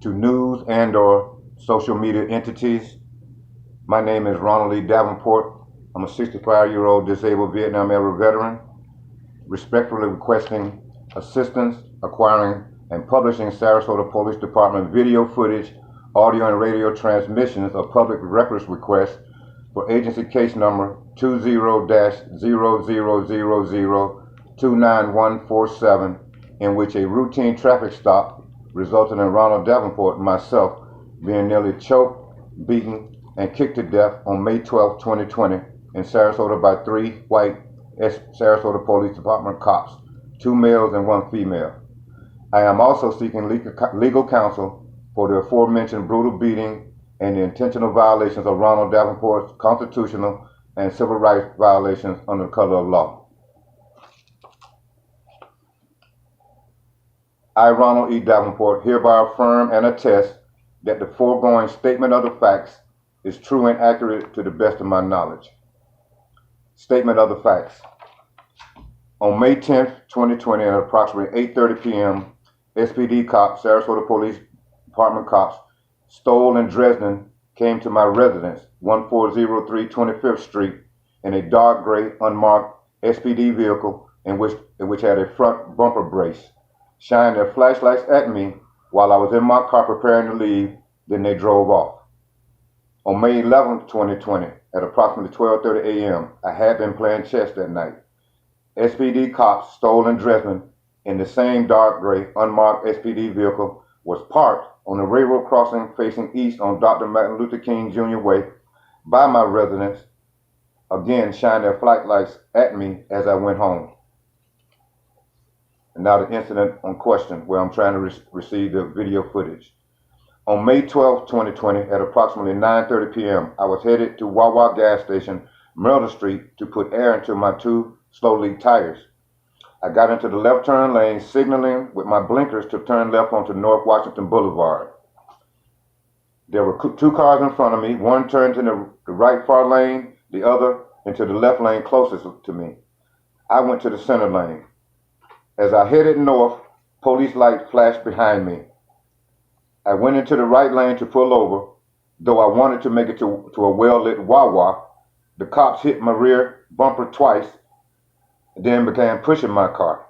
to news and/or social media entities. My name is Ronald Davenport. I'm a 65-year-old disabled Vietnam era veteran, respectfully requesting assistance acquiring and publishing Sarasota Police Department video footage, audio and radio transmissions of public records requests for agency case number 20-0000-29147, in which a routine traffic stop resulted in Ronald Davenport and myself being nearly choked, beaten, and kicked to death on May 12, 2020 in Sarasota by 3 white Sarasota Police Department cops, 2 males and 1 female. I am also seeking legal counsel for the aforementioned brutal beating and the intentional violations of Ronald Davenport's constitutional and civil rights violations under the color of law. I, Ronald E. Davenport, hereby affirm and attest that the foregoing statement of the facts is true and accurate to the best of my knowledge. Statement of the facts. On May 10th, 2020, at approximately 8:30 p.m., SPD cops, Sarasota Police Department cops, stole in Dresden, came to my residence, 1403 25th Street, in a dark gray, unmarked SPD vehicle in which had a front bumper brace, shined their flashlights at me while I was in my car preparing to leave, then they drove off. On May 11th, 2020, at approximately 12:30 a.m., I had been playing chess that night. SPD cops stole in Dresden in the same dark gray, unmarked SPD vehicle, was parked on the railroad crossing facing east on Dr. Martin Luther King Jr. Way by my residence, again shined their flashlights at me as I went home. And now the incident on question, where I'm trying to receive the video footage. On May 12, 2020, at approximately 9:30 p.m., I was headed to WaWa gas station, Merle Street, to put air into my 2 slow leak tires. I got into the left turn lane, signaling with my blinkers to turn left onto North Washington Boulevard. There were 2 cars in front of me. One turned to the right far lane, the other into the left lane closest to me. I went to the center lane. As I headed north, police light flashed behind me. I went into the right lane to pull over. Though I wanted to make it to a well-lit WaWa, the cops hit my rear bumper twice, then began pushing my car,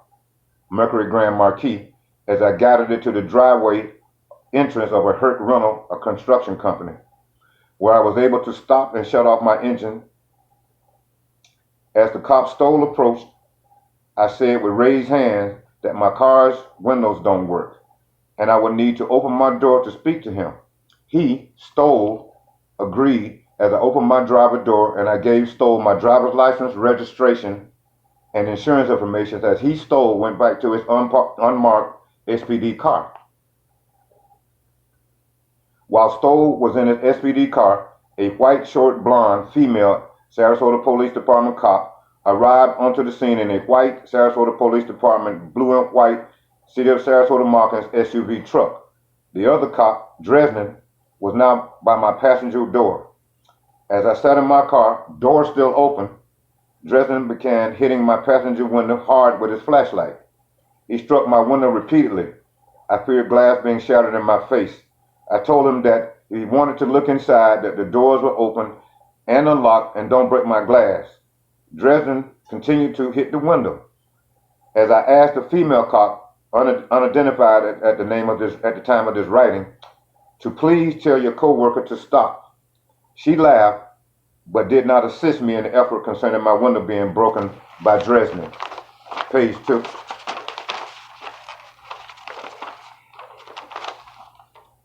Mercury Grand Marquis, as I guided it to the driveway entrance of a Hurt Rental, a construction company, where I was able to stop and shut off my engine. As the cops approached, I said with raised hands that my car's windows don't work, and I would need to open my door to speak to him. He, agreed as I opened my driver door, and I gave Stoll my driver's license, registration, and insurance information as he went back to his unmarked SPD car. While Stoll was in his SPD car, a white, short, blonde, female Sarasota Police Department cop arrived onto the scene in a white Sarasota Police Department blue and white City of Sarasota markings SUV truck. The other cop, Dresden, was now by my passenger door. As I sat in my car, door still open, Dresden began hitting my passenger window hard with his flashlight. He struck my window repeatedly. I feared glass being shattered in my face. I told him that if he wanted to look inside, that the doors were open and unlocked and don't break my glass. Dresden continued to hit the window. As I asked the female cop, unidentified at the time of this writing, to please tell your coworker to stop. She laughed, but did not assist me in the effort concerning my window being broken by Dresden. Page 2.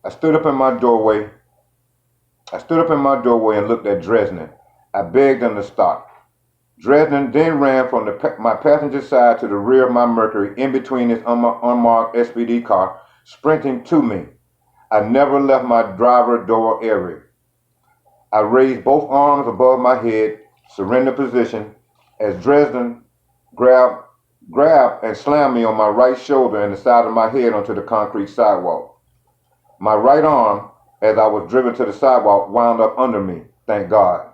I stood up in my doorway and looked at Dresden. I begged him to stop. Dresden then ran from my passenger side to the rear of my Mercury, in between his unmarked SPD car, sprinting to me. I never left my driver door area. I raised both arms above my head, surrender position, as Dresden grabbed and slammed me on my right shoulder and the side of my head onto the concrete sidewalk. My right arm, as I was driven to the sidewalk, wound up under me, thank God.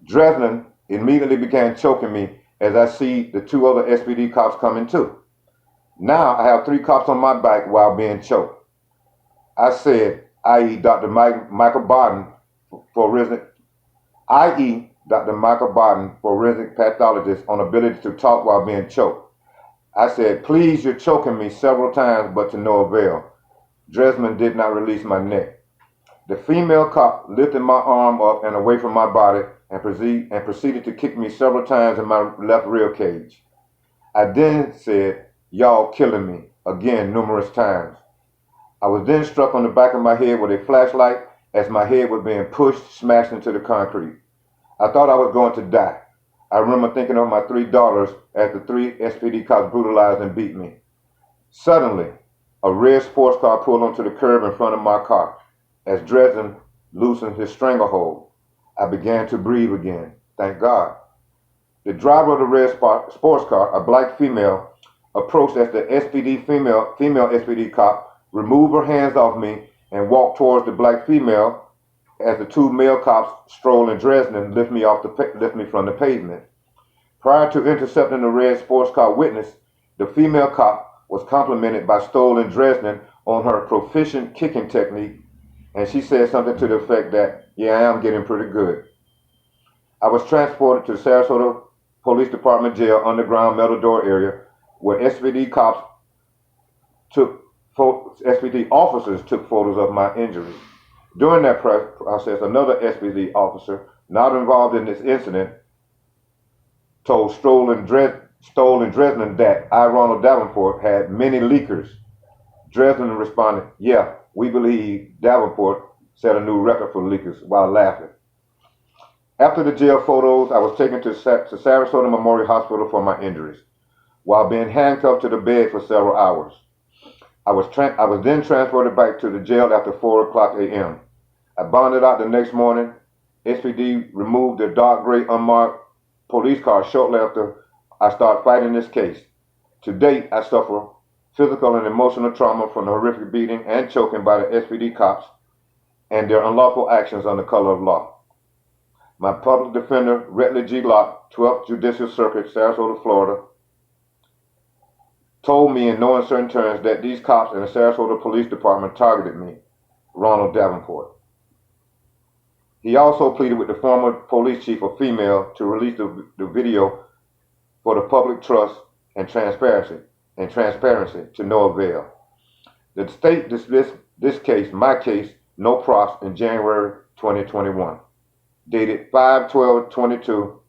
Dresden immediately began choking me as I see the 2 other SPD cops coming too. Now I have 3 cops on my back while being choked. I said, i.e. Dr. Michael Barton, forensic, i.e. Dr. Michael Barton, forensic pathologist, on ability to talk while being choked. I said, please, you're choking me several times, but to no avail. Dresman did not release my neck. The female cop lifted my arm up and away from my body and proceeded to kick me several times in my left rib cage. I then said, y'all killing me, again numerous times. I was then struck on the back of my head with a flashlight as my head was being pushed, smashed into the concrete. I thought I was going to die. I remember thinking of my 3 daughters as the 3 SPD cops brutalized and beat me. Suddenly, a red sports car pulled onto the curb in front of my car. As Dresden loosened his stranglehold, I began to breathe again. Thank God. The driver of the red sports car, a black female, approached as the female SPD cop removed her hands off me and walked towards the black female as the 2 male cops, Stroll and Dresden, lift me from the pavement. Prior to intercepting the red sports car witness, the female cop was complimented by Stoll and Dresden on her proficient kicking technique, and she said something to the effect that, yeah, I am getting pretty good. I was transported to the Sarasota Police Department jail underground metal door area where SPD officers took photos of my injuries. During that process, another SPD officer, not involved in this incident, told Stoll and Dresden that I, Ronald Davenport, had many leakers. Dresden responded, yeah, we believe Davenport set a new record for leakers, while laughing. After the jail photos, I was taken to Sarasota Memorial Hospital for my injuries, while being handcuffed to the bed for several hours. I was then transported back to the jail after 4 o'clock a.m. I bonded out the next morning. SPD removed their dark gray unmarked police car shortly after I started fighting this case. To date, I suffer physical and emotional trauma from the horrific beating and choking by the SPD cops and their unlawful actions on the color of law. My public defender, Retley G. Locke, 12th Judicial Circuit, Sarasota, Florida, told me in no uncertain terms that these cops in the Sarasota Police Department targeted me, Ronald Davenport. He also pleaded with the former police chief, a female, to release the video for the public trust and transparency to no avail. The state dismissed this case, my case, no props, in January 2021, dated 5/12/22,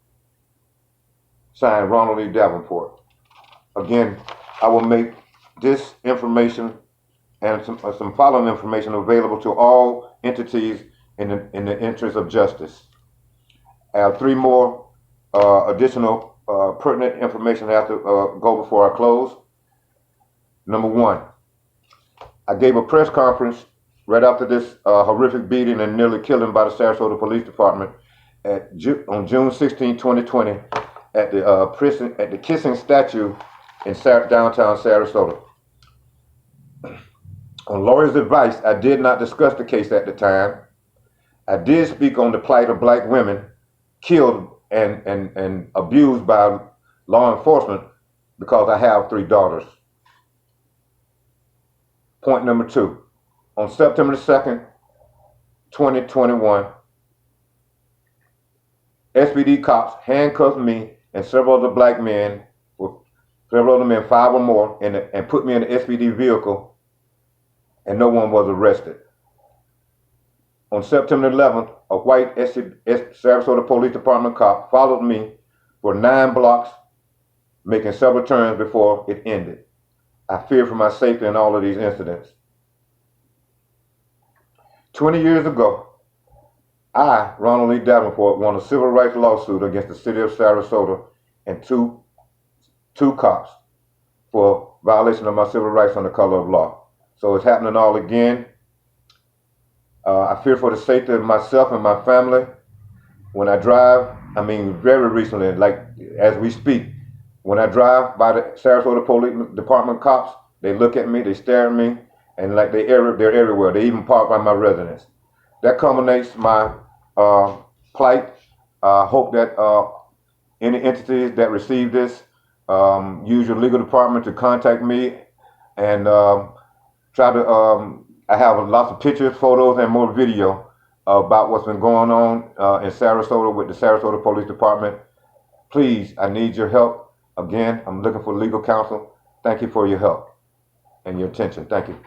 signed Ronald E. Davenport. Again, I will make this information and some following information available to all entities in the interest of justice. I have 3 more additional pertinent information I have to go before I close. Number 1, I gave a press conference right after this horrific beating and nearly killing by the Sarasota Police Department on June 16, 2020, at the Kissing Statue in downtown Sarasota. On lawyers' advice, I did not discuss the case at the time. I did speak on the plight of black women killed and abused by law enforcement because I have 3 daughters. Point number 2, on September 2nd, 2021, SPD cops handcuffed me and several other black men, 5 or more, and put me in an SPD vehicle, and no one was arrested. On September 11th, a white Sarasota Police Department cop followed me for 9 blocks, making several turns before it ended. I fear for my safety in all of these incidents. 20 years ago, I, Ronald Lee Davenport, won a civil rights lawsuit against the city of Sarasota and two cops for violation of my civil rights on the color of law. So it's happening all again. I fear for the safety of myself and my family. When I drive, very recently, like as we speak, when I drive by the Sarasota Police Department cops, they look at me, they stare at me, and like they're everywhere. They even park by my residence. That culminates my plight. I hope that any entities that receive this use your legal department to contact me and try to I have lots of pictures, photos, and more video about what's been going on in Sarasota with the Sarasota Police Department. Please, I need your help. Again, I'm looking for legal counsel. Thank you for your help and your attention. Thank you.